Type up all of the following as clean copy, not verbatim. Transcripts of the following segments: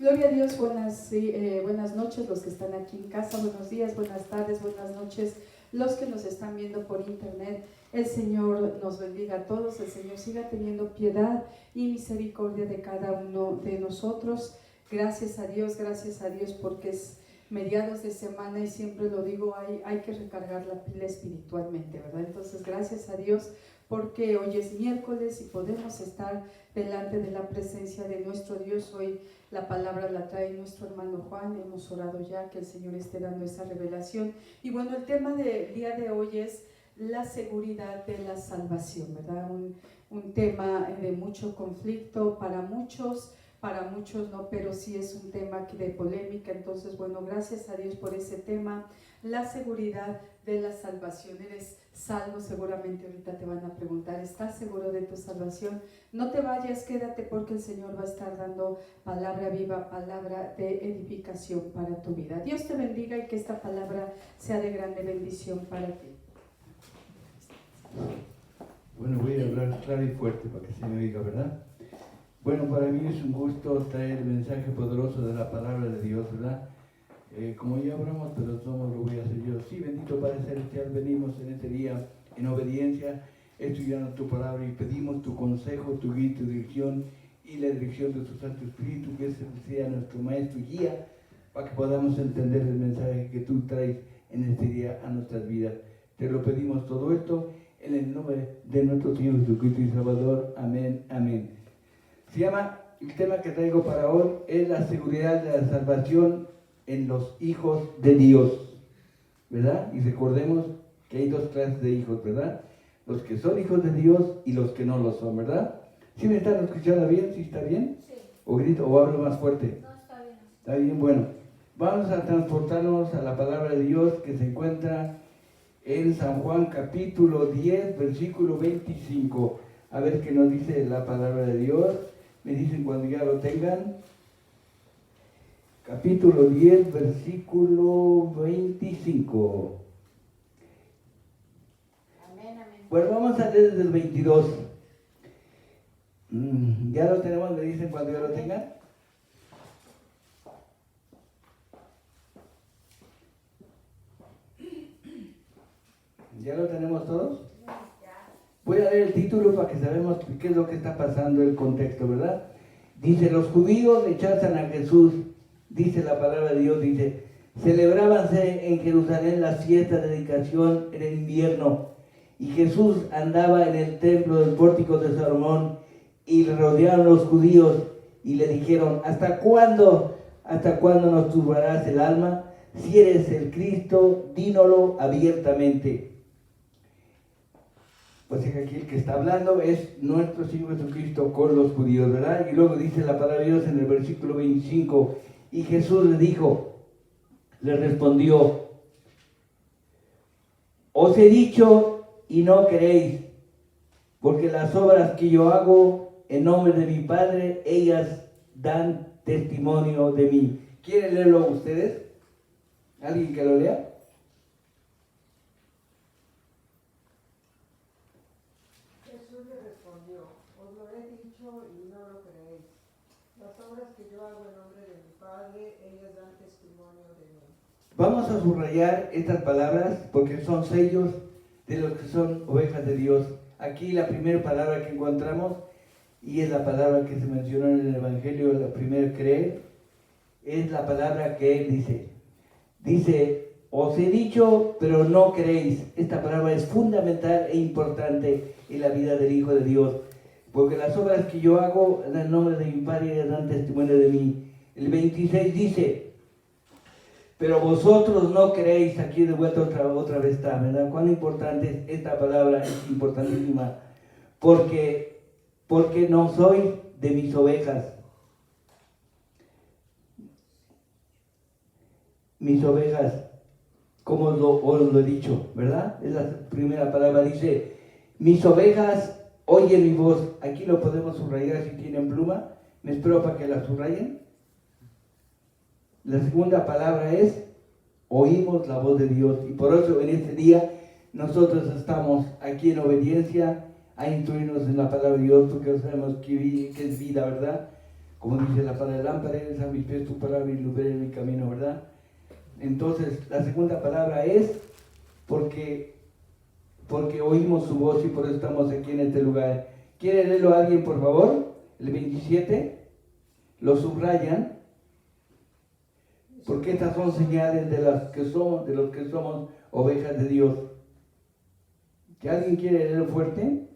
Gloria a Dios, buenas noches los que están aquí en casa, buenos días, buenas tardes, buenas noches, los que nos están viendo por internet. El Señor nos bendiga a todos, el Señor siga teniendo piedad y misericordia de cada uno de nosotros. Gracias a Dios porque es mediados de semana y siempre lo digo, hay que recargar la pila espiritualmente, ¿verdad? Entonces gracias a Dios porque hoy es miércoles y podemos estar delante de la presencia de nuestro Dios. Hoy la palabra la trae nuestro hermano Juan, hemos orado ya que el Señor esté dando esa revelación. Y bueno, el tema del día de hoy es la seguridad de la salvación, ¿verdad? Un tema de mucho conflicto para muchos no, pero sí es un tema de polémica. Entonces, bueno, gracias a Dios por ese tema, la seguridad de la salvación. ¿Eres salvo? Seguramente ahorita te van a preguntar, ¿estás seguro de tu salvación? No te vayas, quédate porque el Señor va a estar dando palabra viva, palabra de edificación para tu vida. Dios te bendiga y que esta palabra sea de grande bendición para ti. Bueno, voy a hablar claro y fuerte para que se me oiga, ¿verdad? Bueno, para mí es un gusto traer el mensaje poderoso de la palabra de Dios, ¿verdad? Como ya hablamos, pero somos lo voy a hacer yo. Sí, bendito Padre Celestial, venimos en este día en obediencia, estudiando tu palabra y pedimos tu consejo, tu guía, tu dirección y la dirección de tu Santo Espíritu, que ese sea nuestro maestro y guía, para que podamos entender el mensaje que tú traes en este día a nuestras vidas. Te lo pedimos todo esto en el nombre de nuestro Señor Jesucristo y Salvador. Amén, amén. El tema que traigo para hoy es la seguridad de la salvación en los hijos de Dios, ¿verdad? Y recordemos que hay dos clases de hijos, ¿verdad? Los que son hijos de Dios y los que no lo son, ¿verdad? ¿Sí me están escuchando bien? ¿Sí está bien? Sí. ¿O grito o hablo más fuerte? No, está bien. Está bien, bueno. Vamos a transportarnos a la palabra de Dios que se encuentra en San Juan capítulo 10, versículo 25. A ver qué nos dice la palabra de Dios. Me dicen cuando ya lo tengan. Capítulo 10, versículo 25. Amén, amén. Bueno, vamos a leer desde el 22. ¿Ya lo tenemos? ¿Me dicen cuando ya lo tengan? ¿Ya lo tenemos todos? Voy a leer el título para que sabemos qué es lo que está pasando, el contexto, ¿verdad? Dice, los judíos rechazan a Jesús, dice la palabra de Dios, dice, celebrábanse en Jerusalén las fiestas de dedicación en el invierno, y Jesús andaba en el templo del pórtico de Salomón, y le rodearon los judíos, y le dijeron, ¿hasta cuándo nos turbarás el alma? Si eres el Cristo, dínoslo abiertamente. Pues aquí el que está hablando es nuestro Señor Jesucristo con los judíos, ¿verdad? Y luego dice la palabra de Dios en el versículo 25, y Jesús le respondió, os he dicho y no queréis, porque las obras que yo hago en nombre de mi Padre, ellas dan testimonio de mí. ¿Quieren leerlo ustedes? ¿Alguien que lo lea? Jesús le respondió, os lo he dicho y no lo creéis. Las obras que yo hago en nombre de mi Padre, ellas dan testimonio de mí. Vamos a subrayar estas palabras porque son sellos de los que son ovejas de Dios. Aquí la primera palabra que encontramos, y es la palabra que se mencionó en el Evangelio, la primera creer, es la palabra que él dice. Dice, os he dicho, pero no creéis. Esta palabra es fundamental e importante en la vida del Hijo de Dios, porque las obras que yo hago en el nombre de mi Padre dan testimonio de mí. El 26 dice, pero vosotros no creéis. Aquí de vuelta otra vez está, ¿verdad? Cuán importante es esta palabra, es importantísima, porque no soy de mis ovejas. Mis ovejas, como os lo he dicho, ¿verdad? Es la primera palabra, dice, mis ovejas oyen mi voz. Aquí lo podemos subrayar si tienen pluma. Me espero para que la subrayen. La segunda palabra es, oímos la voz de Dios. Y por eso en este día nosotros estamos aquí en obediencia a instruirnos en la palabra de Dios, porque sabemos que es vida, ¿verdad? Como dice la palabra, lámpara es a mis pies tu palabra y luz en mi camino, ¿verdad? Entonces, la segunda palabra es porque oímos su voz y por eso estamos aquí en este lugar. ¿Quiere leerlo alguien, por favor? El 27, lo subrayan, porque estas son señales de los que somos ovejas de Dios. ¿Que alguien quiere leerlo fuerte?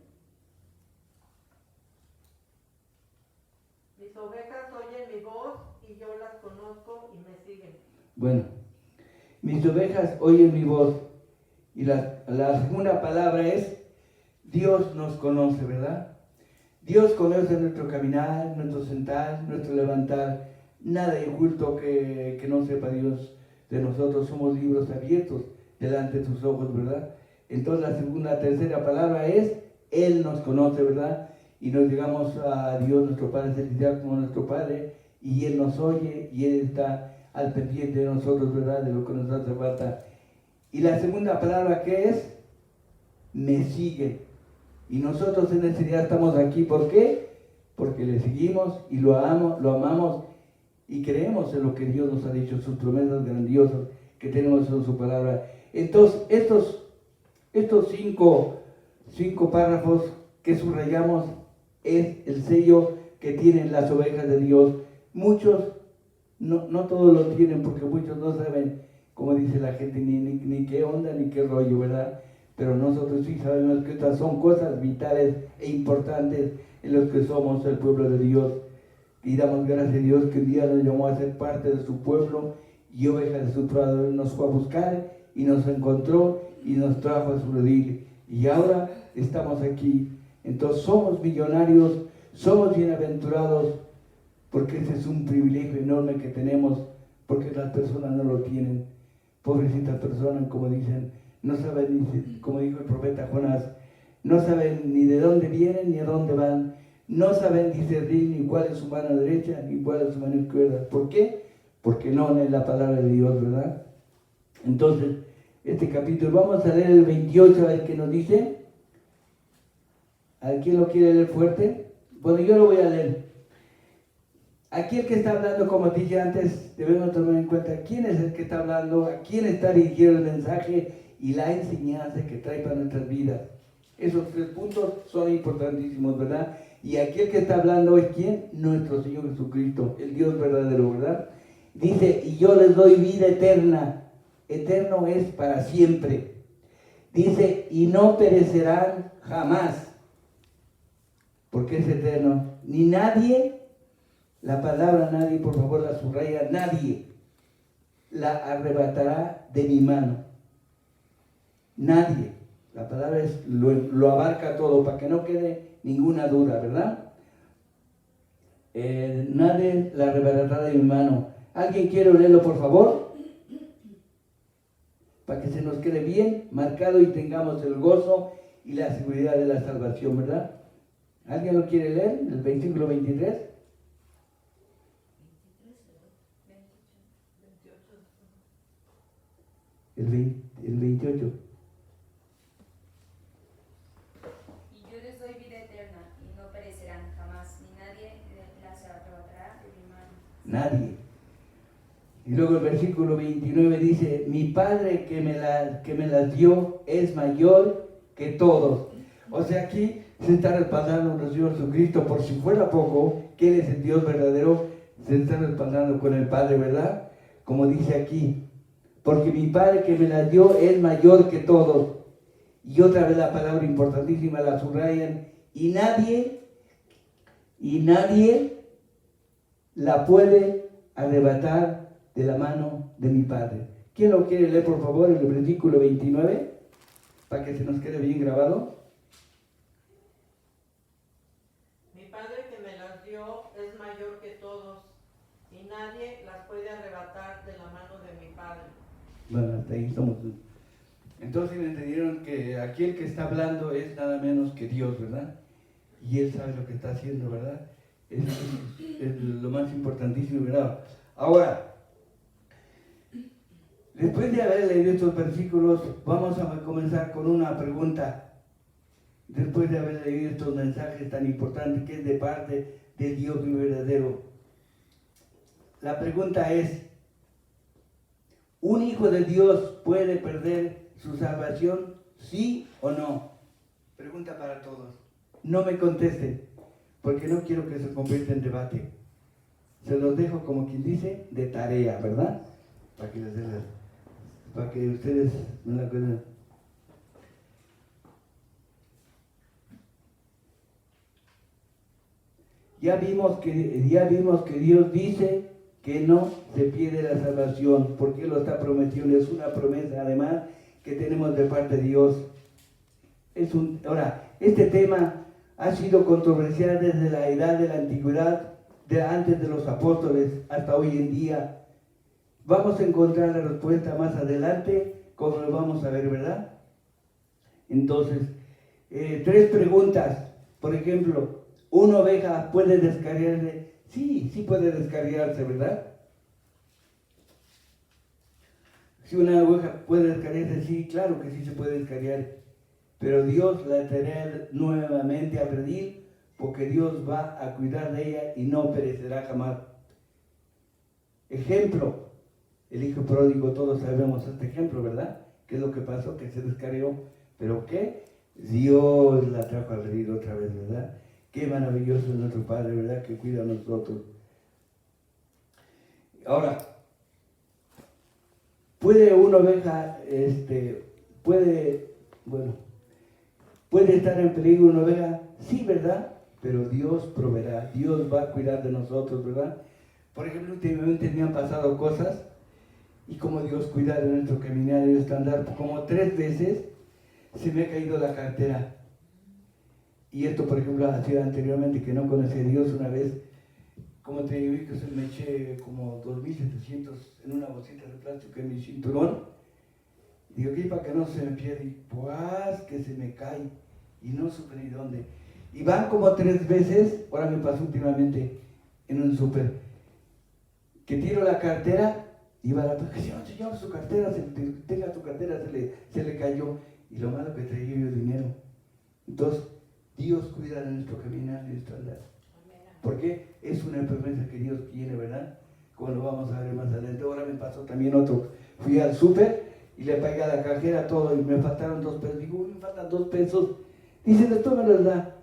Mis ovejas oyen mi voz y yo las conozco y me siguen. Bueno, mis ovejas oyen mi voz. Y la segunda palabra es, Dios nos conoce, ¿verdad? Dios conoce nuestro caminar, nuestro sentar, nuestro levantar. Nada de oculto que no sepa Dios de nosotros. Somos libros abiertos delante de sus ojos, ¿verdad? Entonces la tercera palabra es, Él nos conoce, ¿verdad? Y nos llegamos a Dios, nuestro Padre Celestial, como nuestro Padre, y Él nos oye y Él está al pendiente de nosotros, ¿verdad? De lo que nos hace falta. Y la segunda palabra que es, me sigue. Y nosotros en este día estamos aquí, ¿por qué? Porque le seguimos y lo amamos y creemos en lo que Dios nos ha dicho, sus promesas grandiosas que tenemos en su palabra. Entonces, estos cinco párrafos que subrayamos es el sello que tienen las ovejas de Dios. Muchos, no todos lo tienen porque muchos no saben, como dice la gente, ni qué onda ni qué rollo, ¿verdad? Pero nosotros sí sabemos que estas son cosas vitales e importantes en los que somos el pueblo de Dios. Y damos gracias a Dios que un día nos llamó a ser parte de su pueblo y ovejas de su prado. Nos fue a buscar y nos encontró y nos trajo a su redil. Y ahora estamos aquí. Entonces somos millonarios, somos bienaventurados, porque ese es un privilegio enorme que tenemos, porque las personas no lo tienen. Pobrecitas personas, como dicen, no saben, como dijo el profeta Jonás, no saben ni de dónde vienen ni a dónde van, no saben discernir ni cuál es su mano derecha ni cuál es su mano izquierda. ¿Por qué? Porque no es la palabra de Dios, ¿verdad? Entonces, este capítulo, vamos a leer el 28, a ver qué nos dice. ¿A quién lo quiere leer fuerte? Bueno, yo lo voy a leer. Aquí el que está hablando, como dije antes, debemos tomar en cuenta quién es el que está hablando, a quién está dirigido el mensaje y la enseñanza que trae para nuestras vidas. Esos 3 puntos son importantísimos, ¿verdad? Y aquí el que está hablando es ¿quién? Nuestro Señor Jesucristo, el Dios verdadero, ¿verdad? Dice, y yo les doy vida eterna. Eterno es para siempre. Dice, y no perecerán jamás. Porque es eterno. Ni nadie, la palabra nadie, por favor la subraya, nadie la arrebatará de mi mano. Nadie. La palabra lo abarca todo, para que no quede ninguna duda, ¿verdad? Nadie la arrebatará de mi mano. ¿Alguien quiere leerlo, por favor? Para que se nos quede bien marcado y tengamos el gozo y la seguridad de la salvación, ¿verdad? ¿Alguien lo quiere leer? El versículo 23. El 28. Y yo les doy vida eterna, y no perecerán jamás, ni nadie las arrebatará de mi mano. Nadie. Y luego el versículo 29 dice, mi Padre que me las dio es mayor que todos. O sea, aquí se está respaldando nuestro Señor Jesucristo, por si fuera poco, que Él es el Dios verdadero, se está respaldando con el Padre, ¿verdad? Como dice aquí, porque mi Padre que me las dio es mayor que todos. Y otra vez la palabra importantísima, la subrayan, y nadie la puede arrebatar de la mano de mi Padre. ¿Quién lo quiere leer, por favor, el versículo 29? Para que se nos quede bien grabado. Mi Padre que me las dio es mayor que todos, y nadie las puede arrebatar de la mano de mi Padre. Bueno, hasta ahí estamos. Entonces entendieron que aquí el que está hablando es nada menos que Dios, ¿verdad? Y Él sabe lo que está haciendo, ¿verdad? Es lo más importantísimo, ¿verdad? Ahora, después de haber leído estos versículos, vamos a comenzar con una pregunta. Después de haber leído estos mensajes tan importantes que es de parte del Dios verdadero, la pregunta es, ¿un hijo de Dios puede perder su salvación? ¿Sí o no? Pregunta para todos. No me contesten, porque no quiero que se convierta en debate. Se los dejo, como quien dice, de tarea, ¿verdad? Para que ustedes no la cuenten. Ya vimos que Dios dice que no se pierde la salvación, porque lo está prometiendo. Es una promesa, además, que tenemos de parte de Dios. Ahora, este tema ha sido controversial desde la edad de la antigüedad, antes de los apóstoles, hasta hoy en día. Vamos a encontrar la respuesta más adelante, como lo vamos a ver, ¿verdad? Entonces, 3 preguntas. Por ejemplo, ¿una oveja puede descarriarse? Sí puede descarriarse, ¿verdad? Si una oveja puede descarriarse, sí, claro que sí se puede descarriar. Pero Dios la traerá nuevamente a redil, porque Dios va a cuidar de ella y no perecerá jamás. Ejemplo, el hijo pródigo, todos sabemos este ejemplo, ¿verdad? ¿Qué es lo que pasó? Que se descarrió. ¿Pero qué? Dios la trajo al redil otra vez, ¿verdad? Qué maravilloso es nuestro Padre, ¿verdad? Que cuida a nosotros. Ahora, ¿puede una oveja, puede estar en peligro una oveja? Sí, ¿verdad? Pero Dios proveerá, Dios va a cuidar de nosotros, ¿verdad? Por ejemplo, últimamente me han pasado cosas, y como Dios cuida de nuestro caminar y nuestro andar, como 3 veces se me ha caído la cartera. Y esto, por ejemplo, ha sido anteriormente que no conocía a Dios. Una vez, como te digo, que me eché como 2.700 en una bolsita de plástico en mi cinturón. Digo, ¿qué? Para que no se me pierda. Y pues que se me cae. Y no supe ni dónde. Y van como 3 veces, ahora me pasó últimamente en un súper, que tiro la cartera y va la persona, señor, su cartera, tenga tu cartera, se le cayó. Y lo malo que traía yo dinero. Entonces, Dios cuida de nuestro caminar y nuestro andar. Porque es una promesa que Dios tiene, ¿verdad? Como lo vamos a ver más adelante. Ahora me pasó también otro. Fui al súper y le pagué a la cajera todo y me faltaron 2 pesos. Digo, me faltan 2 pesos. Dice, después me los da.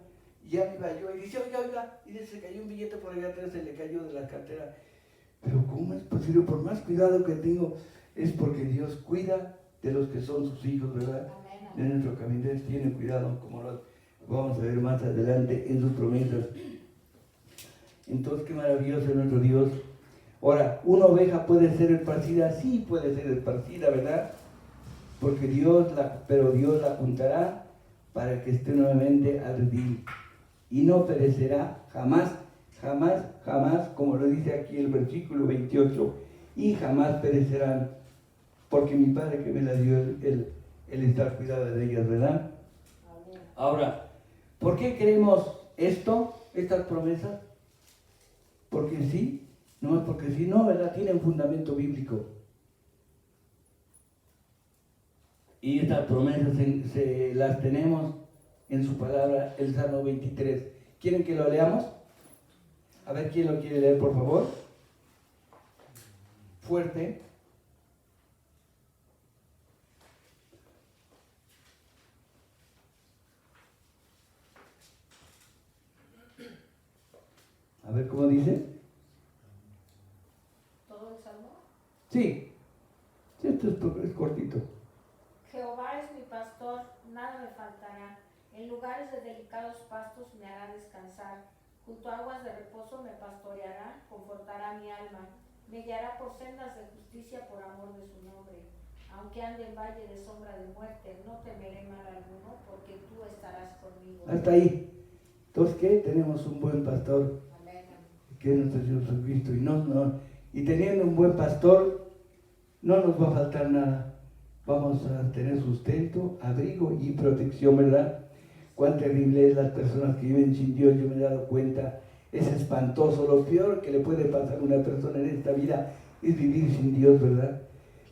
Y ya me iba yo y dice, oiga. Y se cayó un billete por allá atrás, se le cayó de la cartera. Pero ¿cómo es posible? Por más cuidado que tengo, es porque Dios cuida de los que son sus hijos, ¿verdad? De nuestro caminar, tiene cuidado, como lo vamos a ver más adelante en sus promesas. Entonces, qué maravilloso es nuestro Dios. Ahora, ¿una oveja puede ser esparcida? Sí, puede ser esparcida, ¿verdad? Porque Dios la juntará para que esté nuevamente al redil. Y no perecerá jamás, como lo dice aquí el versículo 28. Y jamás perecerán, porque mi Padre que me la dio, Él está cuidado de ellas, ¿verdad? Ahora, ¿por qué creemos estas promesas? Porque sí, no es porque sí, no, ¿verdad? Tienen fundamento bíblico. Y estas promesas las tenemos en su palabra, el Salmo 23. ¿Quieren que lo leamos? A ver, ¿quién lo quiere leer, por favor? Fuerte. A ver, ¿cómo dice? ¿Todo el salmo? Sí, esto es cortito. Jehová es mi pastor, nada me faltará. En lugares de delicados pastos me hará descansar. Junto a aguas de reposo me pastoreará, confortará mi alma. Me guiará por sendas de justicia por amor de su nombre. Aunque ande en valle de sombra de muerte, no temeré mal alguno, porque tú estarás conmigo. Hasta ahí. Entonces, ¿qué? Tenemos un buen pastor, que es nuestro Señor Jesucristo. Y teniendo un buen pastor, no nos va a faltar nada. Vamos a tener sustento, abrigo y protección, ¿verdad? Cuán terrible es las personas que viven sin Dios. Yo me he dado cuenta, es espantoso. Lo peor que le puede pasar a una persona en esta vida es vivir sin Dios, ¿verdad?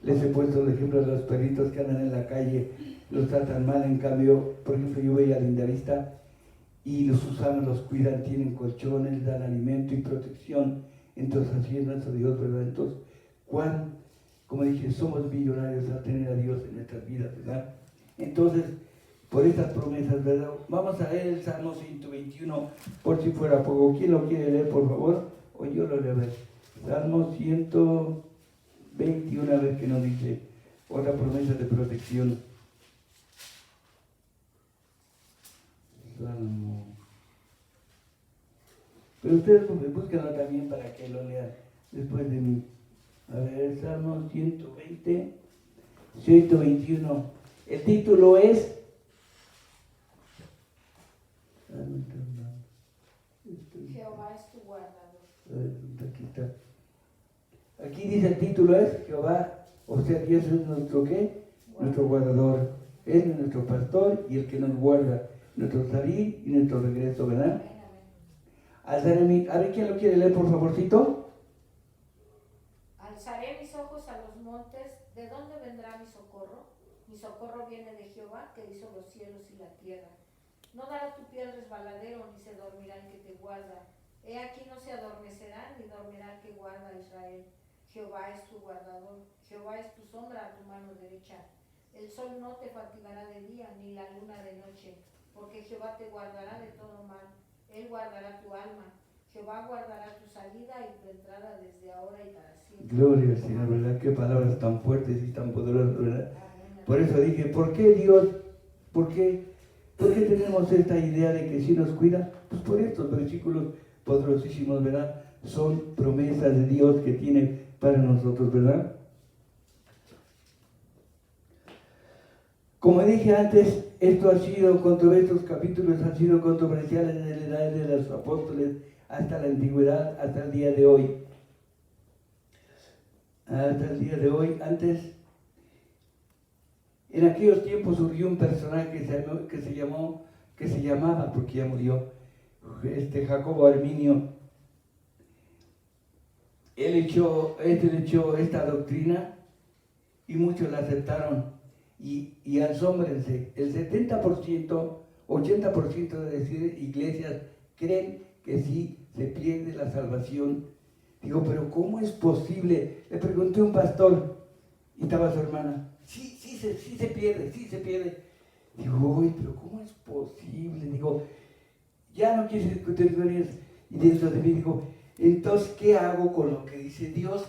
Les he puesto el ejemplo de los perritos que andan en la calle, los tratan mal. En cambio, por ejemplo, yo voy a Lindavista y sus amos los cuidan, tienen colchones, dan alimento y protección Entonces así es nuestro Dios, ¿verdad? Entonces, como dije, somos millonarios al tener a Dios en nuestras vidas, ¿verdad? Entonces, por estas promesas, ¿verdad? Vamos a leer el Salmo 121, por si fuera poco. ¿Quién lo quiere leer, por favor? O yo lo leo. Salmo 121, a ver qué nos dice. Otra promesa de protección. Salmo. Pero ustedes búsquenlo también para que lo lean después de mí. A ver, Salmo 121. El título es... Jehová es tu guardador. Aquí está. Aquí dice el título es Jehová, o sea, Dios es nuestro ¿qué? Nuestro guardador. Él es nuestro pastor y el que nos guarda nuestro salir y nuestro regreso, ¿verdad? A ver, ¿quién lo quiere leer, por favorcito? Alzaré mis ojos a los montes. ¿De dónde vendrá mi socorro? Mi socorro viene de Jehová, que hizo los cielos y la tierra. No dará tu pie al resbaladero, ni se dormirá el que te guarda. He aquí no se adormecerá, ni dormirá el que guarda a Israel. Jehová es tu guardador. Jehová es tu sombra a tu mano derecha. El sol no te fatigará de día, ni la luna de noche. Porque Jehová te guardará de todo mal. Él guardará tu alma. Jehová guardará tu salida y tu entrada desde ahora y para siempre. Gloria al Señor, ¿verdad? Qué palabras tan fuertes y tan poderosas, ¿verdad? Por eso dije, ¿por qué Dios? ¿Por qué tenemos esta idea de que sí nos cuida? Pues por estos versículos poderosísimos, ¿verdad? Son promesas de Dios que tiene para nosotros, ¿verdad? Como dije antes, estos capítulos han sido controversiales desde la edad de los apóstoles hasta la antigüedad, hasta el día de hoy. Hasta el día de hoy, antes, en aquellos tiempos surgió un personaje que se llamaba, porque ya murió, Jacobo Arminio. Él echó esta doctrina y muchos la aceptaron. Y asómbrense, el 70%, 80% de las iglesias creen que sí se pierde la salvación. Digo, pero ¿cómo es posible? Le pregunté a un pastor y estaba su hermana. Sí se pierde. Digo, uy, pero ¿cómo es posible? Digo, ya no quise discutir con ellos. Y dentro de mí digo, entonces, ¿qué hago con lo que dice Dios?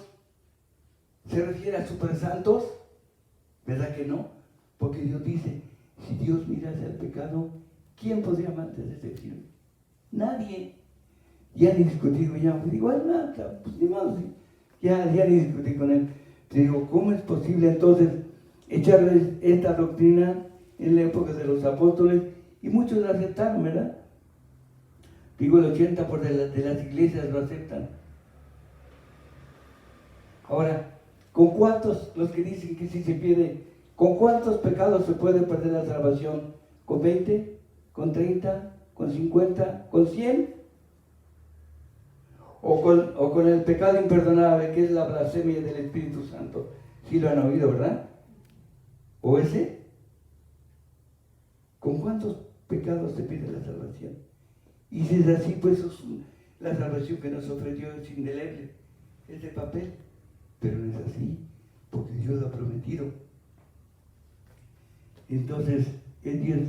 ¿Se refiere a supersantos? ¿Verdad que no? Porque Dios dice, si Dios mirase al pecado, ¿quién podría amarse de ese cielo? Nadie. Ya ni discutí con ella, digo, nada, pues ni más, ya ni discutí con él. Te digo, ¿cómo es posible entonces echarles esta doctrina en la época de los apóstoles? Y muchos la aceptaron, ¿verdad? Digo, el 80% de las iglesias lo aceptan. Ahora, ¿con cuántos, los que dicen que sí se pierde, con cuántos pecados se puede perder la salvación? ¿Con 20? ¿Con 30? ¿Con 50? ¿Con 100? O con el pecado imperdonable, que es la blasfemia del Espíritu Santo. Sí lo han oído, ¿verdad? ¿O ese? ¿Con cuántos pecados se pierde la salvación? Y si es así, pues la salvación que nos ofreció es indeleble, es de papel. Pero no es así, porque Dios lo ha prometido. Entonces, es Dios.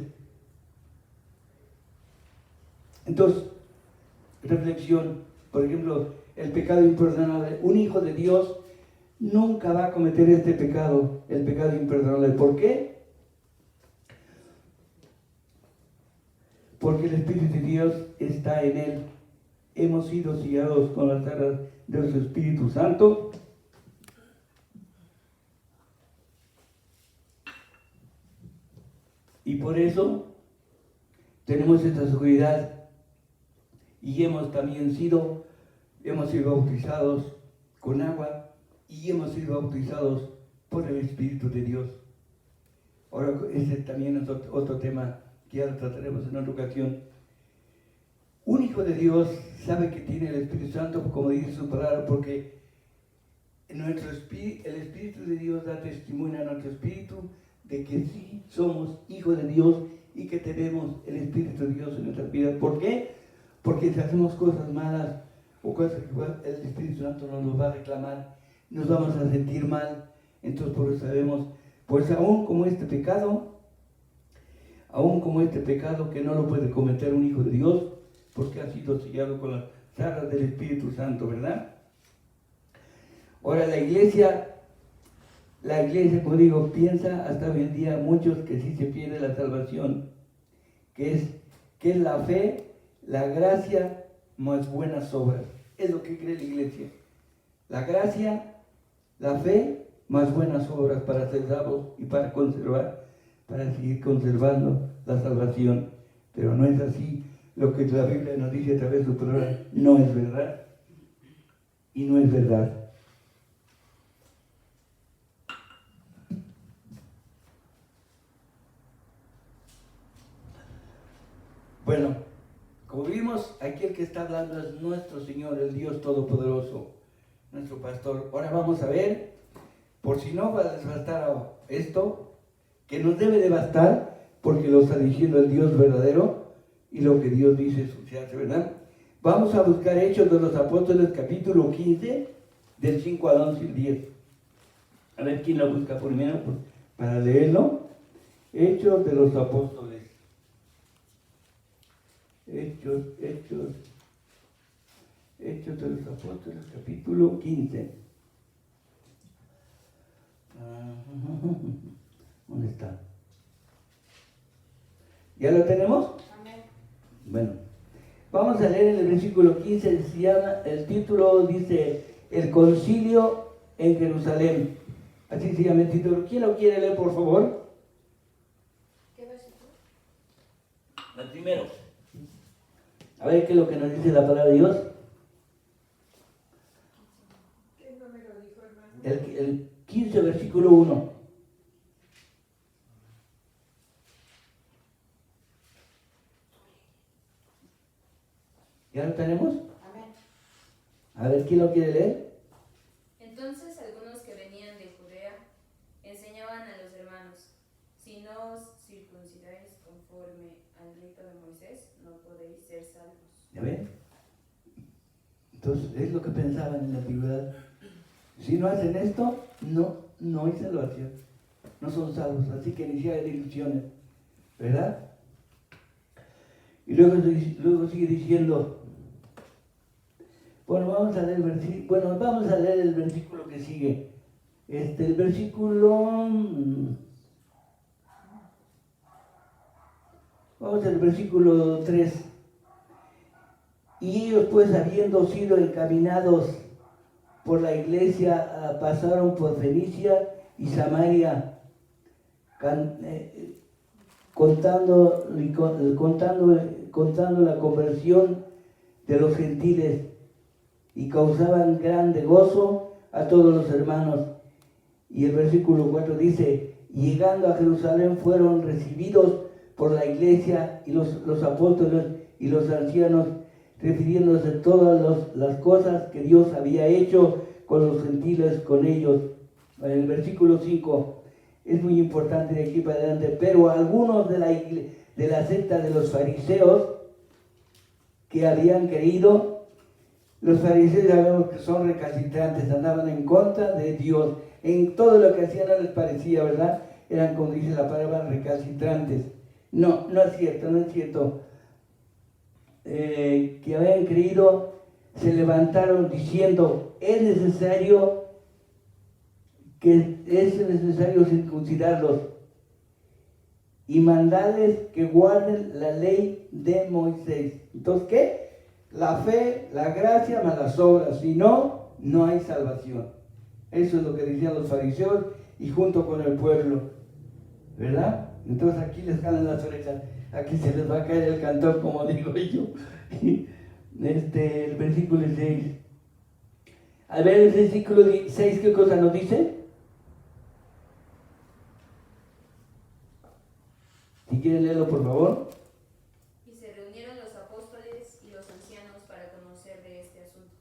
Entonces, reflexión. Por ejemplo, el pecado imperdonable. Un hijo de Dios nunca va a cometer este pecado, el pecado imperdonable. ¿Por qué? Porque el Espíritu de Dios está en él. Hemos sido sellados con las arras de su Espíritu Santo. Y por eso tenemos esta seguridad. Y hemos sido bautizados con agua y hemos sido bautizados por el Espíritu de Dios. Ahora, ese también es otro tema que ya lo trataremos en otra ocasión. Un hijo de Dios sabe que tiene el Espíritu Santo, como dice su palabra, porque el Espíritu de Dios da testimonio a nuestro espíritu de que sí somos hijos de Dios y que tenemos el Espíritu de Dios en nuestras vidas. ¿Por qué? Porque si hacemos cosas malas o cosas que el Espíritu Santo nos va a reclamar, nos vamos a sentir mal. Entonces por eso sabemos, pues aún como este pecado que no lo puede cometer un hijo de Dios, porque ha sido sellado con las arras del Espíritu Santo, ¿verdad? Ahora la iglesia, como digo, piensa hasta hoy en día muchos que sí se pierde la salvación, que es la fe, la gracia, más buenas obras. Es lo que cree la iglesia. La gracia, la fe, más buenas obras para ser salvos y para seguir conservando la salvación. Pero no es así. Lo que la Biblia nos dice a través de su palabra no es verdad. Y no es verdad. Bueno, como vimos, aquí el que está hablando es nuestro Señor, el Dios Todopoderoso, nuestro pastor. Ahora vamos a ver, por si no va a desbastar esto, que nos debe de bastar, porque lo está diciendo el Dios verdadero, y lo que Dios dice se hace, ¿verdad? Vamos a buscar Hechos de los Apóstoles, capítulo 15, del 5 al 11 y 10. A ver quién lo busca primero para leerlo. Hechos de los Apóstoles. Hechos de los Apóstoles, capítulo 15. ¿Dónde está? ¿Ya lo tenemos? Amén. Bueno, vamos a leer en el versículo 15, el título dice, el concilio en Jerusalén. Así se llama el título. ¿Quién lo quiere leer, por favor? ¿Qué versículo? El primero. A ver qué es lo que nos dice la palabra de Dios. ¿Qué número dijo, hermano? El 15, versículo 1. ¿Ya lo tenemos? Amén. A ver, ¿quién lo quiere leer? Entonces algunos que venían de Judea enseñaban a los hermanos, si no os circuncidáis conforme al rito de Moisés, no podéis ser salvos. ¿Ya ven? Entonces, es lo que pensaban en la antigüedad. Si no hacen esto, no hay salvación. No son salvos, así que ni siquiera hay ilusiones. ¿Verdad? Y luego sigue diciendo, vamos a leer el versículo que sigue. El versículo, vamos al versículo 3. Y ellos pues, habiendo sido encaminados por la iglesia, pasaron por Fenicia y Samaria, contando la conversión de los gentiles, y causaban grande gozo a todos los hermanos. Y el versículo 4 dice, llegando a Jerusalén fueron recibidos por la iglesia y los apóstoles y los ancianos, refiriéndose a todas las cosas que Dios había hecho con los gentiles, con ellos. En el versículo 5 es muy importante de aquí para adelante, pero algunos de la secta de los fariseos que habían creído, los fariseos sabemos que son recalcitrantes, andaban en contra de Dios, en todo lo que hacían no les parecía, ¿verdad? Eran, como dice la palabra, recalcitrantes. No es cierto. Que habían creído, se levantaron diciendo, es necesario circuncidarlos y mandarles que guarden la ley de Moisés. Entonces, ¿qué? La fe, la gracia más las obras, si no hay salvación. Eso es lo que decían los fariseos y junto con el pueblo, ¿verdad? Entonces aquí les jalan las orejas, aquí se les va a caer el cantón, como digo yo. El versículo 6. A ver, el versículo 6, ¿qué cosa nos dice? Si quieren leerlo, por favor. Y se reunieron los apóstoles y los ancianos para conocer de este asunto.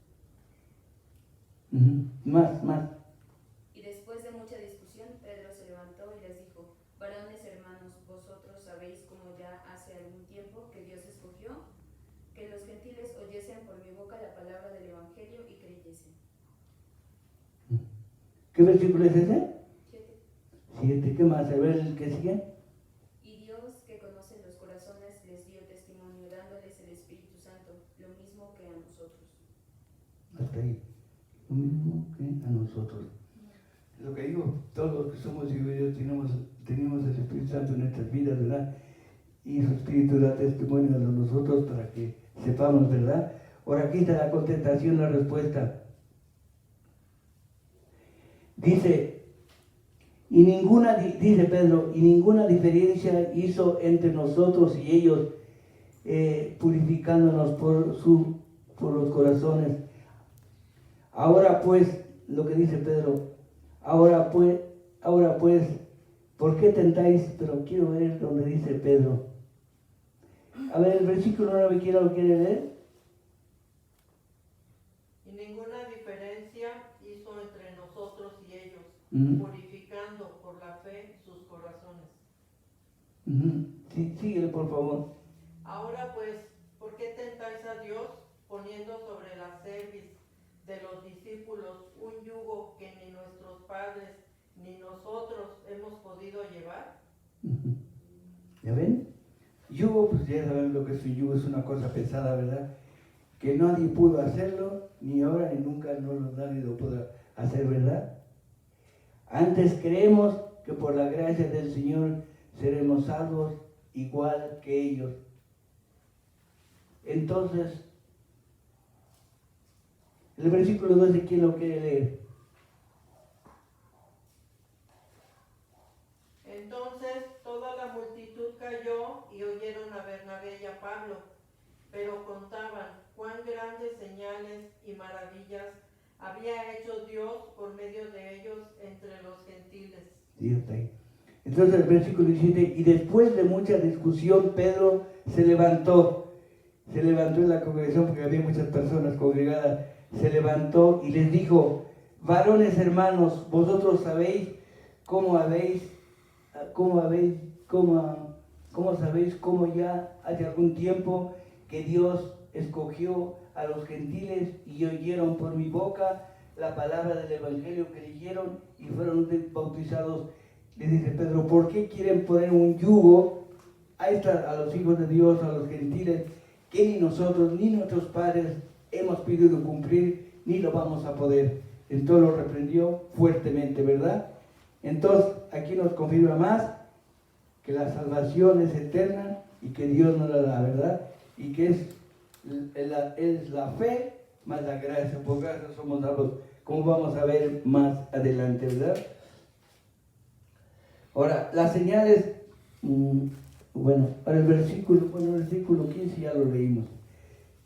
Más. Y después de mucha discusión, Pedro se levantó y les dijo, varones hermanos, vosotros sabéis como ya hace algún tiempo que Dios escogió que los gentiles oyesen por mi boca la palabra del Evangelio Evangelio y creyesen. ¿Qué versículo es ese? 7. 7. ¿Qué más? A ver el que sigue. Y Dios, que conoce los corazones, les dio testimonio dándoles el Espíritu Santo, lo mismo que a nosotros. Hasta ahí. Lo mismo que a nosotros. Lo que digo, todos los que somos hijos de Dios tenemos el Espíritu Santo en nuestras vidas, ¿verdad? Y su Espíritu da testimonio a nosotros para que sepamos, ¿verdad? Ahora aquí está la contestación, la respuesta. Dice Pedro, y ninguna diferencia hizo entre nosotros y ellos, purificándonos por los corazones. Ahora pues, lo que dice Pedro, ahora pues, ¿por qué tentáis? Pero quiero ver donde dice Pedro. A ver, el versículo 9, ¿quién lo quiere leer? Y ninguna diferencia hizo entre nosotros y ellos, purificando por la fe sus corazones. Sí, síguele por favor. Ahora pues, ¿por qué tentáis a Dios poniendo sobre la cerviz de los discípulos un yugo que ni nuestros padres ni nosotros hemos podido llevar? ¿Ya ven? Yugo, pues ya saben lo que es un yugo, es una cosa pesada, ¿verdad? Que nadie pudo hacerlo, ni ahora ni nunca nadie lo podrá hacer, ¿verdad? Antes creemos que por la gracia del Señor seremos salvos igual que ellos. Entonces, el versículo 12, ¿quién lo quiere leer? Entonces toda la multitud cayó y oyeron a Bernabé y a Pablo, pero contaban cuán grandes señales y maravillas había hecho Dios por medio de ellos entre los gentiles. Sí, está ahí. Entonces el versículo 17, y después de mucha discusión, Pedro se levantó en la congregación, porque había muchas personas congregadas, se levantó y les dijo: varones hermanos, vosotros sabéis cómo ya hace algún tiempo que Dios escogió a los gentiles y oyeron por mi boca la palabra del Evangelio, creyeron y fueron bautizados. Le dice Pedro: ¿por qué quieren poner un yugo a los hijos de Dios, a los gentiles, que ni nosotros ni nuestros padres hemos podido cumplir, ni lo vamos a poder? Entonces lo reprendió fuertemente, ¿verdad? Entonces aquí nos confirma más que la salvación es eterna y que Dios nos la da, ¿verdad? Y que es la fe más la gracia. Por gracia somos salvos, como vamos a ver más adelante, ¿verdad? Ahora, las señales, para el versículo 15 ya lo leímos,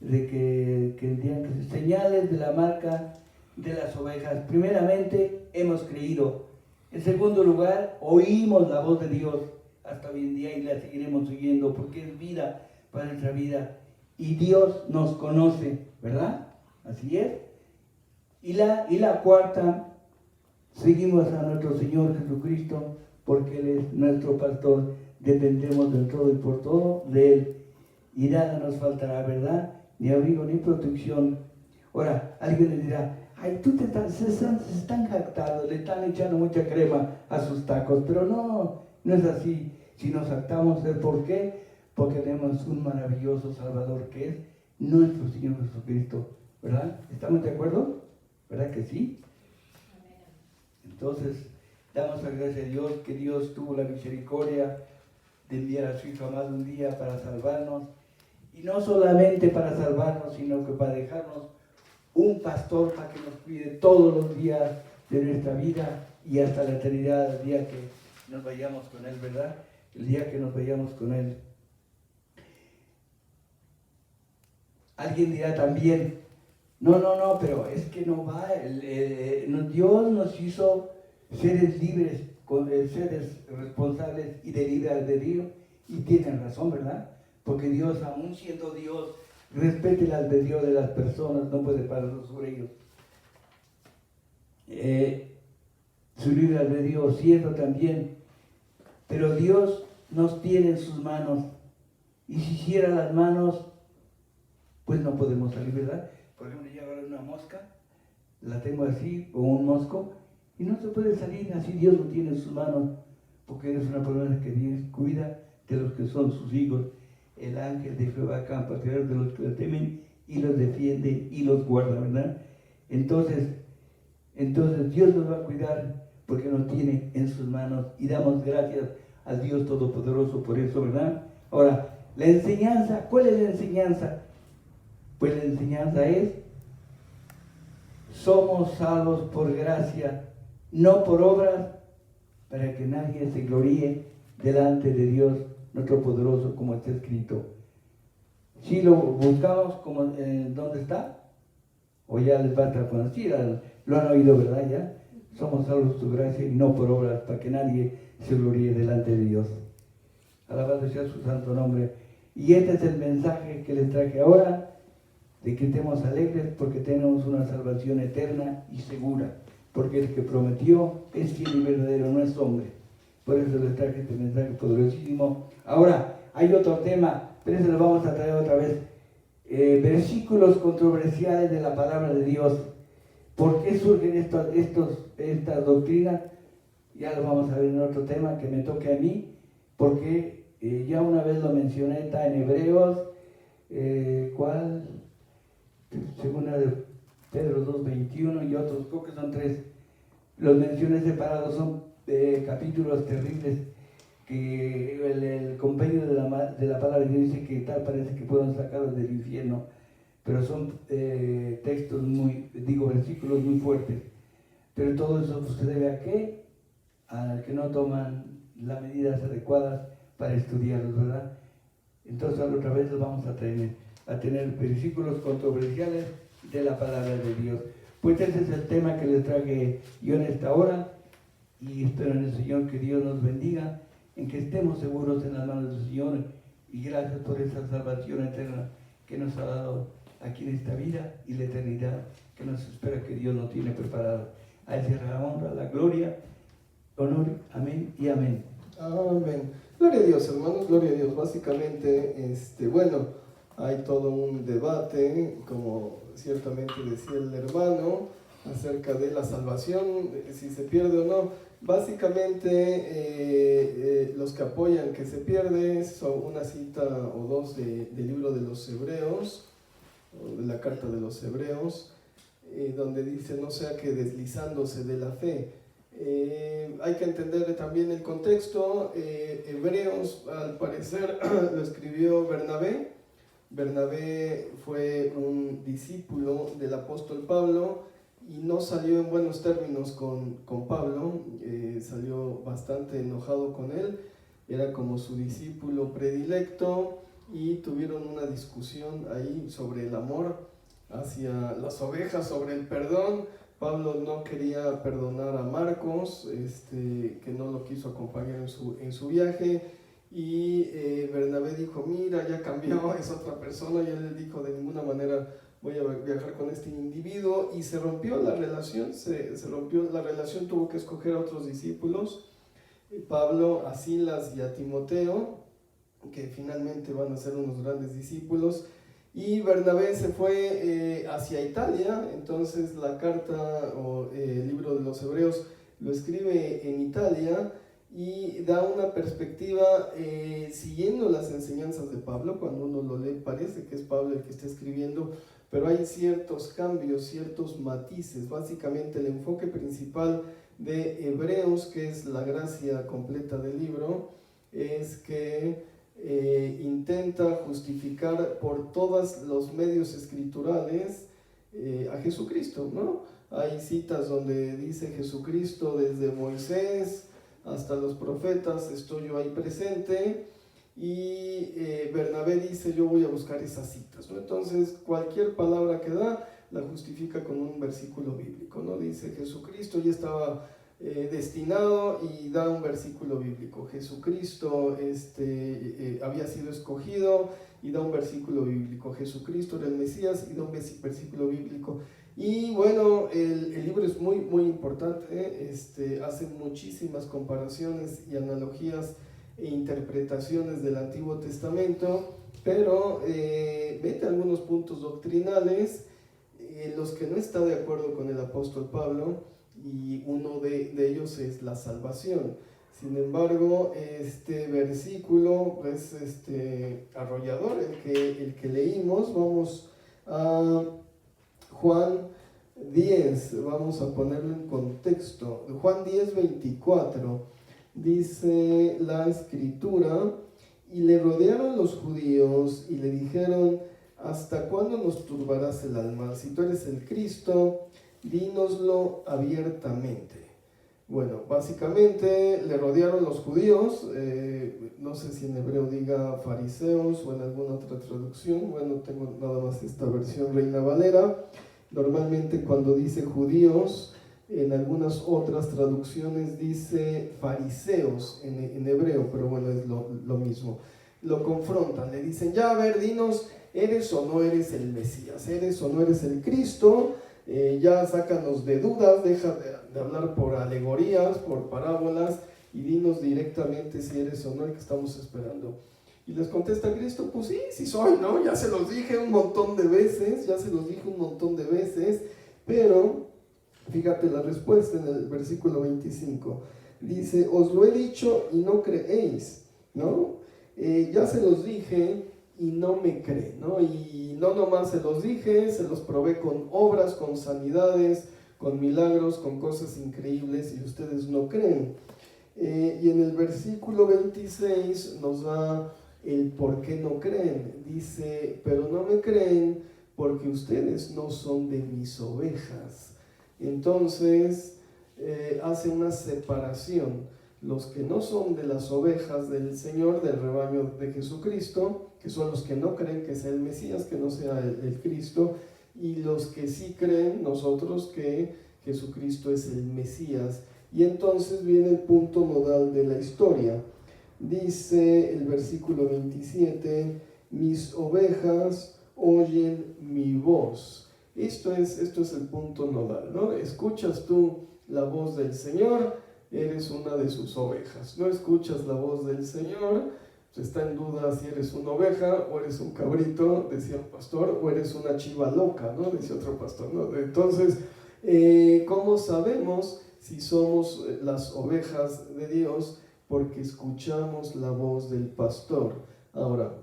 de que señales de la marca de las ovejas. Primeramente, hemos creído. En segundo lugar, oímos la voz de Dios hasta hoy en día y la seguiremos oyendo porque es vida para nuestra vida. Y Dios nos conoce, ¿verdad? Así es. Y la cuarta, seguimos a nuestro Señor Jesucristo porque Él es nuestro pastor. Dependemos del todo y por todo de Él. Y nada nos faltará, ¿verdad? Ni abrigo ni protección. Ahora, alguien le dirá: ay, se están jactando, le están echando mucha crema a sus tacos. Pero no es así. Si nos jactamos, ¿por qué? Porque tenemos un maravilloso Salvador que es nuestro Señor Jesucristo, ¿verdad? ¿Estamos de acuerdo? ¿Verdad que sí? Entonces, damos la gracia a Dios que Dios tuvo la misericordia de enviar a su Hijo amado un día para salvarnos. Y no solamente para salvarnos, sino que para dejarnos un pastor para que nos cuide todos los días de nuestra vida y hasta la eternidad, el día que nos vayamos con Él, ¿verdad? El día que nos vayamos con Él. Alguien dirá también: no, pero es que no va. Dios nos hizo seres libres, seres responsables y de libre albedrío. Y tienen razón, ¿verdad? Porque Dios, aún siendo Dios, respete el albedrío de las personas, no puede parar sobre ellos. Su libre albedrío, cierto también. Pero Dios nos tiene en sus manos. Y si cierra las manos, pues no podemos salir, ¿verdad? Por ejemplo, yo agarro una mosca, la tengo así, o un mosco, y no se puede salir, así Dios lo tiene en sus manos, porque eres una persona que Dios cuida de los que son sus hijos. El ángel de Jehová campa alrededor de los que lo temen y los defiende y los guarda, ¿verdad? Entonces Dios nos va a cuidar porque nos tiene en sus manos y damos gracias al Dios Todopoderoso por eso, ¿verdad? Ahora, la enseñanza, ¿cuál es la enseñanza? Pues la enseñanza es: somos salvos por gracia, no por obras, para que nadie se gloríe delante de Dios nuestro poderoso, como está escrito. Si lo buscamos, como ¿dónde está? O ya les basta con así, lo han oído, ¿verdad? Ya somos salvos por gracia y no por obras, para que nadie se gloríe delante de Dios. Alabado sea su santo nombre. Y este es el mensaje que les traje ahora, de que estemos alegres porque tenemos una salvación eterna y segura, porque el que prometió es fiel y verdadero, no es hombre. Por eso les traje este mensaje poderosísimo. Ahora, hay otro tema, pero eso lo vamos a traer otra vez. Versículos controversiales de la palabra de Dios. ¿Por qué surgen estas doctrinas? Ya lo vamos a ver en otro tema que me toque a mí, porque ya una vez lo mencioné, está en Hebreos, ¿cuál? Segunda de Pedro 2:21 y otros, creo que son 3. Los mencioné separados, son capítulos terribles que el compendio de la palabra de Dios dice que tal parece que fueron sacados del infierno, pero son textos versículos muy fuertes. Pero todo eso se debe a qué? A que no toman las medidas adecuadas para estudiarlos, ¿verdad? Entonces otra vez los vamos a tener versículos controversiales de la palabra de Dios. Pues ese es el tema que les traje yo en esta hora, y espero en el Señor que Dios nos bendiga, en que estemos seguros en las manos del Señor, y gracias por esa salvación eterna que nos ha dado aquí en esta vida y la eternidad que nos espera, que Dios nos tiene preparado. A Él sea la honra, la gloria, honor, amén y amén. Amén. Gloria a Dios, hermanos, gloria a Dios. Básicamente, bueno, hay todo un debate, como ciertamente decía el hermano, acerca de la salvación, si se pierde o no. Básicamente, los que apoyan que se pierde son una cita o dos del libro de los Hebreos, o de la carta de los Hebreos, donde dice: no sea que deslizándose de la fe. Hay que entender también el contexto. Hebreos, al parecer, lo escribió Bernabé. Bernabé fue un discípulo del apóstol Pablo y no salió en buenos términos con Pablo, salió bastante enojado con él, era como su discípulo predilecto, y tuvieron una discusión ahí sobre el amor hacia las ovejas, sobre el perdón. Pablo no quería perdonar a Marcos, que no lo quiso acompañar en su viaje, y Bernabé dijo: mira, ya cambió, es otra persona. Y él le dijo: de ninguna manera voy a viajar con este individuo, y se rompió la relación, tuvo que escoger a otros discípulos, Pablo, a Silas y a Timoteo, que finalmente van a ser unos grandes discípulos. Y Bernabé se fue hacia Italia. Entonces la carta o el libro de los Hebreos lo escribe en Italia y da una perspectiva siguiendo las enseñanzas de Pablo. Cuando uno lo lee parece que es Pablo el que está escribiendo, pero hay ciertos cambios, ciertos matices. Básicamente el enfoque principal de Hebreos, que es la gracia completa del libro, es que intenta justificar por todos los medios escriturales a Jesucristo, ¿no? Hay citas donde dice Jesucristo: desde Moisés hasta los profetas estoy yo ahí presente, y Bernabé dice: yo voy a buscar esas citas, ¿no? Entonces cualquier palabra que da la justifica con un versículo bíblico, ¿no? Dice Jesucristo ya estaba destinado, y da un versículo bíblico. Jesucristo había sido escogido, y da un versículo bíblico. Jesucristo era el Mesías, y da un versículo bíblico. Y bueno, el libro es muy, muy importante. Hace muchísimas comparaciones y analogías e interpretaciones del Antiguo Testamento, pero mete algunos puntos doctrinales. los que no están de acuerdo con el apóstol Pablo, y uno de ellos es la salvación. Sin embargo, este versículo es arrollador, el que leímos. Vamos a Juan 10, vamos a ponerlo en contexto. Juan 10, 24, dice la escritura: y le rodearon los judíos y le dijeron: ¿hasta cuándo nos turbarás el alma? Si tú eres el Cristo, dínoslo abiertamente. Bueno, básicamente le rodearon los judíos, no sé si en hebreo diga fariseos o en alguna otra traducción. Bueno, tengo nada más esta versión Reina Valera. Normalmente cuando dice judíos, en algunas otras traducciones dice fariseos en hebreo, pero bueno, es lo mismo. Lo confrontan, le dicen: ya, a ver, dinos, ¿eres o no eres el Mesías? ¿Eres o no eres el Cristo? Ya sácanos de dudas, deja de hablar por alegorías, por parábolas, y dinos directamente si eres o no el que estamos esperando. Y les contesta Cristo: pues sí soy, ¿no? Ya se los dije un montón de veces, pero fíjate la respuesta en el versículo 25. Dice: os lo he dicho y no creéis, ¿no? Ya se los dije y no me creen, ¿no? Y no nomás se los dije, se los probé con obras, con sanidades, con milagros, con cosas increíbles, y ustedes no creen. Y en el versículo 26 nos da el por qué no creen. Dice: pero no me creen porque ustedes no son de mis ovejas. Entonces hace una separación. Los que no son de las ovejas del Señor, del rebaño de Jesucristo, que son los que no creen que sea el Mesías, que no sea el Cristo, y los que sí creen, nosotros, que Jesucristo es el Mesías. Y entonces viene el punto nodal de la historia. Dice el versículo 27: mis ovejas oyen mi voz. Esto es el punto nodal, ¿no? Escuchas tú la voz del Señor, eres una de sus ovejas. No escuchas la voz del Señor, pues está en duda si eres una oveja o eres un cabrito, decía un pastor, o eres una chiva loca, ¿no? Decía otro pastor, ¿no? Entonces, ¿cómo sabemos si somos las ovejas de Dios? Porque escuchamos la voz del pastor. Ahora,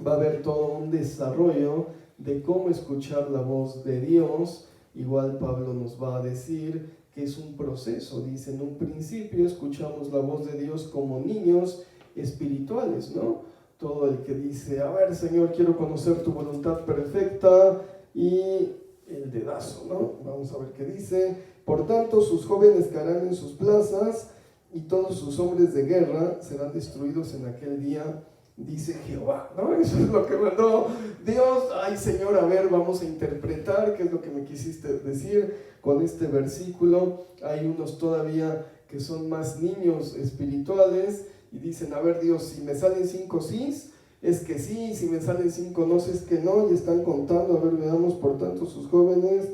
va a haber todo un desarrollo de cómo escuchar la voz de Dios. Igual Pablo nos va a decir que es un proceso. Dice: en un principio escuchamos la voz de Dios como niños espirituales, ¿no? Todo el que dice: a ver, Señor, quiero conocer tu voluntad perfecta, y el dedazo, ¿no? Vamos a ver qué dice: por tanto, sus jóvenes caerán en sus plazas, y todos sus hombres de guerra serán destruidos en aquel día, dice Jehová, ¿no? Eso es lo que mandó Dios. Ay, Señor, a ver, vamos a interpretar qué es lo que me quisiste decir con este versículo. Hay unos todavía que son más niños espirituales y dicen: a ver, Dios, si me salen 5 sís, es que sí, si me salen 5 no, es que no, y están contando. A ver, veamos: por tanto, sus jóvenes,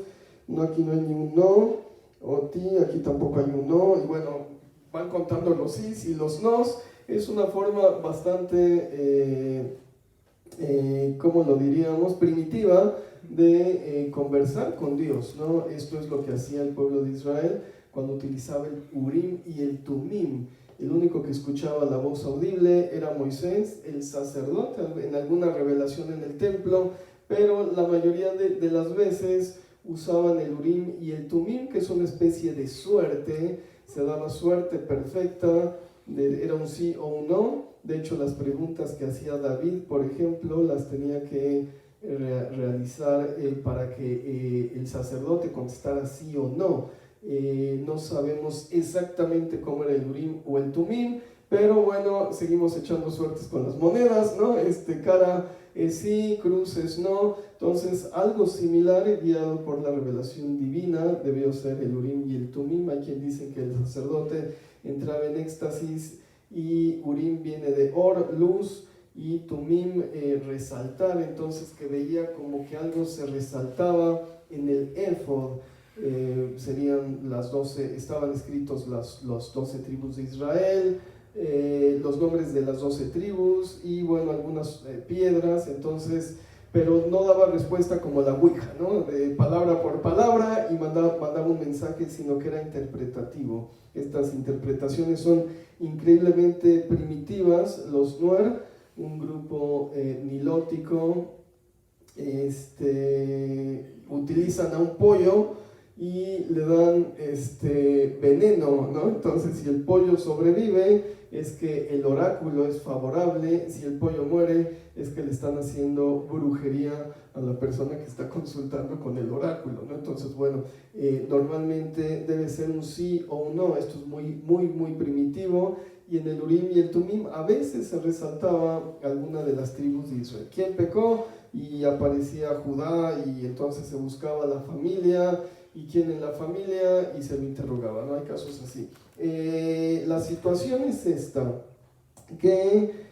no, aquí no hay ni un no, o ti, aquí tampoco hay un no, y bueno, van contando los sís y los nos. Es una forma bastante, ¿cómo lo diríamos?, primitiva de conversar con Dios, ¿no? Esto es lo que hacía el pueblo de Israel cuando utilizaba el Urim y el Tumim. El único que escuchaba la voz audible era Moisés, el sacerdote, en alguna revelación en el templo, pero la mayoría de las veces usaban el Urim y el Tumim, que es una especie de suerte. Se daba suerte perfecta, era un sí o un no. De hecho, las preguntas que hacía David, por ejemplo, las tenía que realizar para que el sacerdote contestara sí o no. No sabemos exactamente cómo era el Urim o el Tumim, pero bueno, seguimos echando suertes con las monedas, ¿no? Cara es sí, cruz es no. Entonces, algo similar, guiado por la revelación divina, debió ser el Urim y el Tumim. Hay quien dice que el sacerdote entraba en éxtasis, y Urim viene de Or, luz, y Tumim, resaltar. Entonces, que veía como que algo se resaltaba en el éfod. Serían las 12, estaban escritos las 12 tribus de Israel, los nombres de las 12 tribus, y bueno, algunas piedras. Entonces, pero no daba respuesta como la Ouija, ¿no? De palabra por palabra y mandaba un mensaje, sino que era interpretativo. Estas interpretaciones son increíblemente primitivas. Los Nuer, un grupo nilótico, utilizan a un pollo y le dan veneno, ¿no? Entonces, si el pollo sobrevive, es que el oráculo es favorable; si el pollo muere, es que le están haciendo brujería a la persona que está consultando con el oráculo, ¿no? Entonces, bueno, normalmente debe ser un sí o un no. Esto es muy primitivo, y en el Urim y el Tumim a veces se resaltaba alguna de las tribus de Israel. ¿Quién pecó? Y aparecía Judá, y entonces se buscaba la familia, y quién en la familia, y se lo interrogaba, ¿no? Hay casos así. La situación es esta, que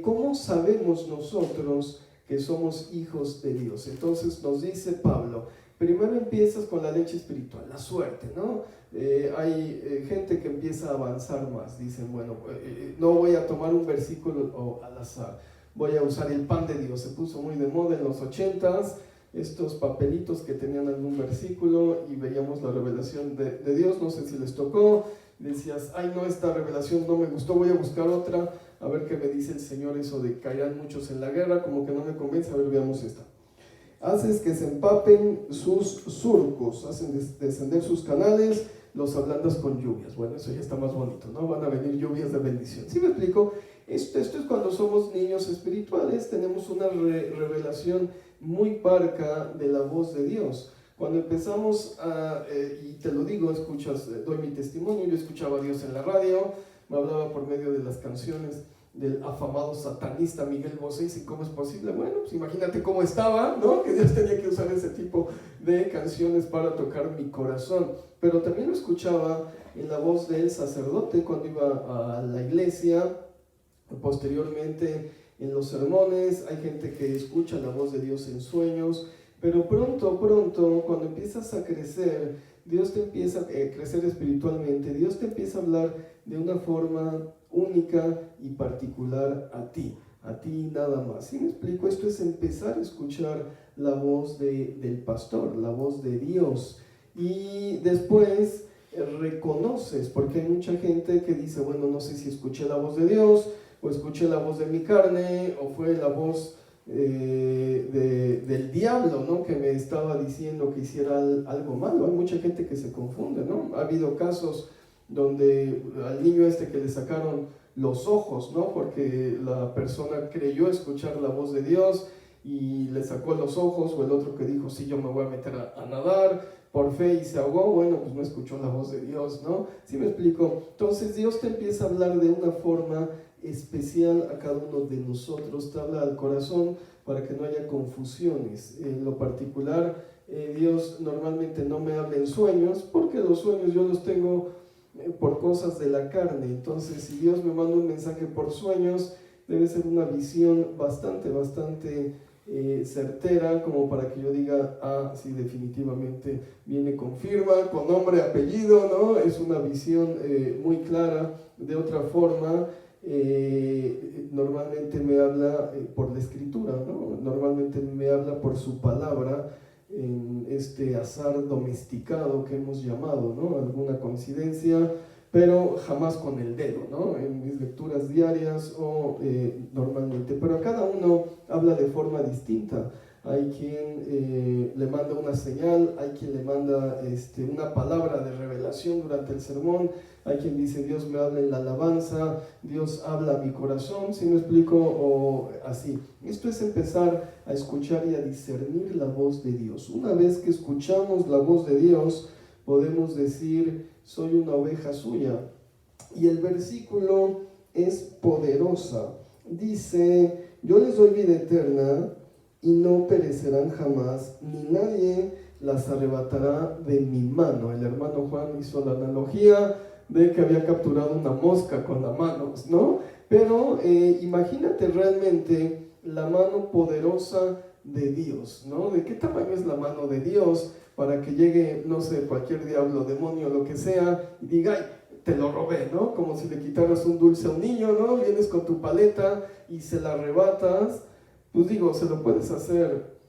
¿cómo sabemos nosotros que somos hijos de Dios? Entonces nos dice Pablo, primero empiezas con la leche espiritual, la suerte, ¿no? Hay gente que empieza a avanzar más, dicen, bueno, no voy a tomar un versículo al azar, voy a usar el pan de Dios. Se puso muy de moda en los 80s, estos papelitos que tenían algún versículo, y veíamos la revelación de Dios. No sé si les tocó, decías, ay no, esta revelación no me gustó, voy a buscar otra, a ver qué me dice el Señor. Eso de caerán muchos en la guerra, como que no me convence, a ver, veamos esta. Haces que se empapen sus surcos, hacen descender sus canales, los ablandas con lluvias. Bueno, eso ya está más bonito, ¿no? Van a venir lluvias de bendición. ¿Sí me explico? Esto es cuando somos niños espirituales, tenemos una revelación muy parca de la voz de Dios. Cuando empezamos y te lo digo, doy mi testimonio, yo escuchaba a Dios en la radio, me hablaba por medio de las canciones del afamado satanista Miguel Bosé. ¿Y cómo es posible? Bueno, pues imagínate cómo estaba, ¿no? Que Dios tenía que usar ese tipo de canciones para tocar mi corazón. Pero también lo escuchaba en la voz del sacerdote cuando iba a la iglesia. Posteriormente en los sermones hay gente que escucha la voz de Dios en sueños, pero pronto, cuando empiezas a crecer, Dios te empieza a crecer espiritualmente, Dios te empieza a hablar de una forma única y particular a ti nada más. ¿Sí me explico? Esto es empezar a escuchar la voz del pastor, la voz de Dios, y después reconoces, porque hay mucha gente que dice, bueno, no sé si escuché la voz de Dios, o escuché la voz de mi carne, o fue la voz del diablo, ¿no? Que me estaba diciendo que hiciera algo malo. Hay mucha gente que se confunde, ¿no? Ha habido casos donde al niño que le sacaron los ojos, ¿no? Porque la persona creyó escuchar la voz de Dios y le sacó los ojos, o el otro que dijo, sí, yo me voy a meter a nadar por fe y se ahogó. Bueno, pues no escuchó la voz de Dios, ¿no? ¿Sí me explico? Entonces Dios te empieza a hablar de una forma especial a cada uno de nosotros, te habla al corazón para que no haya confusiones. En lo particular, Dios normalmente no me habla en sueños, porque los sueños yo los tengo por cosas de la carne. Entonces, si Dios me manda un mensaje por sueños, debe ser una visión bastante certera, como para que yo diga, sí, definitivamente viene con firma, con nombre, apellido, ¿no? Es una visión muy clara. De otra forma, normalmente me habla por la escritura, ¿no? Normalmente me habla por su palabra, en este azar domesticado que hemos llamado, ¿no? Alguna coincidencia, pero jamás con el dedo, ¿no? En mis lecturas diarias o normalmente, pero a cada uno habla de forma distinta. Hay quien le manda una señal, hay quien le manda una palabra de revelación durante el sermón, hay quien dice, Dios me habla en la alabanza, Dios habla a mi corazón, ¿sí me explico? O así. Esto es empezar a escuchar y a discernir la voz de Dios. Una vez que escuchamos la voz de Dios, podemos decir, soy una oveja suya. Y el versículo es poderosa. Dice, yo les doy vida eterna y no perecerán jamás, ni nadie las arrebatará de mi mano. El hermano Juan hizo la analogía de que había capturado una mosca con la mano, ¿no? Pero imagínate realmente la mano poderosa de Dios, ¿no? ¿De qué tamaño es la mano de Dios para que llegue, no sé, cualquier diablo, demonio, lo que sea, y diga, ay, te lo robé, ¿no? Como si le quitaras un dulce a un niño, ¿no? Vienes con tu paleta y se la arrebatas. Pues digo, se lo puedes hacer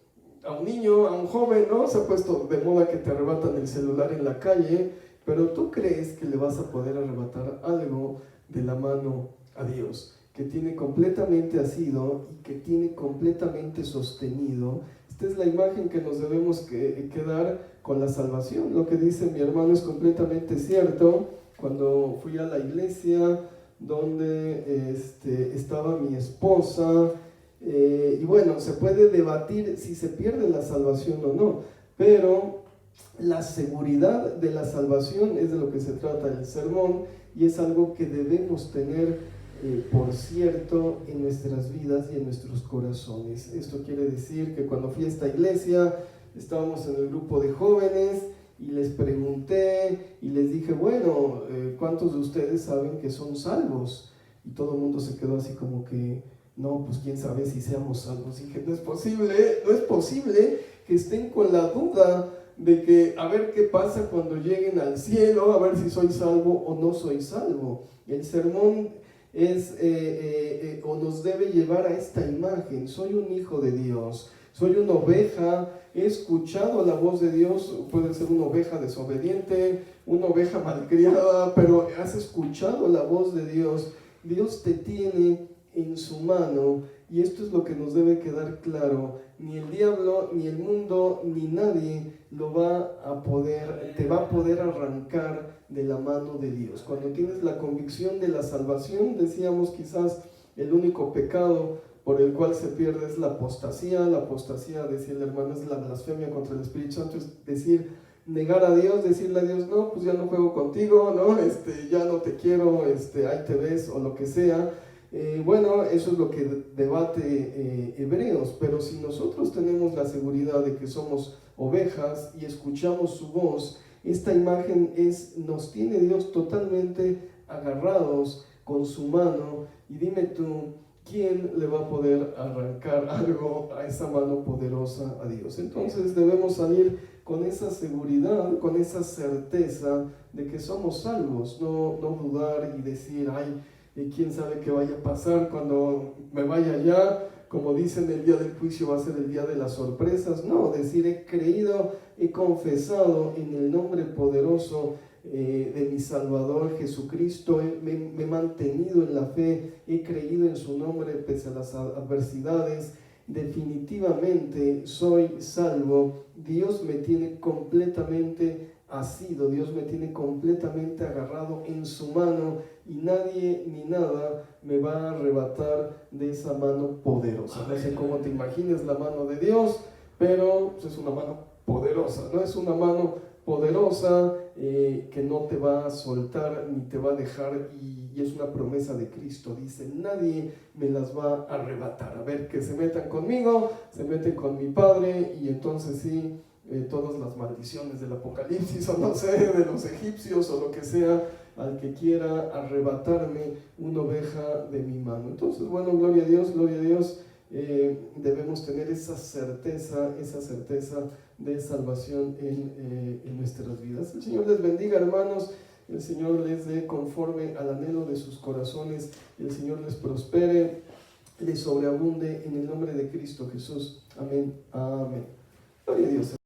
a un niño, a un joven, ¿no? Se ha puesto de moda que te arrebatan el celular en la calle, pero tú crees que le vas a poder arrebatar algo de la mano a Dios, que tiene completamente asido y que tiene completamente sostenido. Esta es la imagen que nos debemos quedar con la salvación. Lo que dice mi hermano es completamente cierto. Cuando fui a la iglesia donde estaba mi esposa, y bueno, se puede debatir si se pierde la salvación o no, pero la seguridad de la salvación es de lo que se trata el sermón, y es algo que debemos tener por cierto en nuestras vidas y en nuestros corazones. Esto quiere decir que cuando fui a esta iglesia, estábamos en el grupo de jóvenes y les pregunté y les dije, bueno, ¿cuántos de ustedes saben que son salvos? Y todo el mundo se quedó así como que, no, pues quién sabe si seamos salvos. Y dije, no es posible que estén con la duda de que a ver qué pasa cuando lleguen al cielo, a ver si soy salvo o no soy salvo. El sermón es o nos debe llevar a esta imagen: soy un hijo de Dios, soy una oveja, he escuchado la voz de Dios. Puede ser una oveja desobediente, una oveja malcriada, pero has escuchado la voz de Dios. Dios te tiene en su mano, y esto es lo que nos debe quedar claro. Ni el diablo, ni el mundo, ni nadie te va a poder arrancar de la mano de Dios. Cuando tienes la convicción de la salvación, decíamos, quizás el único pecado por el cual se pierde es la apostasía. La apostasía, decía el hermano, es la blasfemia contra el Espíritu Santo, es decir, negar a Dios, decirle a Dios, no, pues ya no juego contigo, ¿no? Ya no te quiero, ahí te ves, o lo que sea. Bueno, eso es lo que debate Hebreos, pero si nosotros tenemos la seguridad de que somos ovejas y escuchamos su voz, esta imagen nos tiene Dios totalmente agarrados con su mano. Y dime tú, ¿quién le va a poder arrancar algo a esa mano poderosa a Dios? Entonces debemos salir con esa seguridad, con esa certeza de que somos salvos, no dudar y decir, ay, quién sabe qué vaya a pasar cuando me vaya allá. Como dicen, el día del juicio va a ser el día de las sorpresas. No, decir, he creído, he confesado en el nombre poderoso de mi Salvador Jesucristo, me he mantenido en la fe, he creído en su nombre pese a las adversidades. Definitivamente soy salvo. Dios me tiene completamente asido, Dios me tiene completamente agarrado en su mano, y nadie ni nada me va a arrebatar de esa mano poderosa. No sé cómo te imagines la mano de Dios, pero es una mano poderosa, ¿no? Es una mano poderosa que no te va a soltar ni te va a dejar, y es una promesa de Cristo. Dice, nadie me las va a arrebatar. A ver, que se metan conmigo, se meten con mi Padre, y entonces sí, todas las maldiciones del Apocalipsis, o no sé, de los egipcios, o lo que sea, al que quiera arrebatarme una oveja de mi mano. Entonces, bueno, gloria a Dios, debemos tener esa certeza de salvación en nuestras vidas. El Señor les bendiga, hermanos. El Señor les dé conforme al anhelo de sus corazones. El Señor les prospere, les sobreabunde en el nombre de Cristo Jesús. Amén. Amén. Gloria a Dios.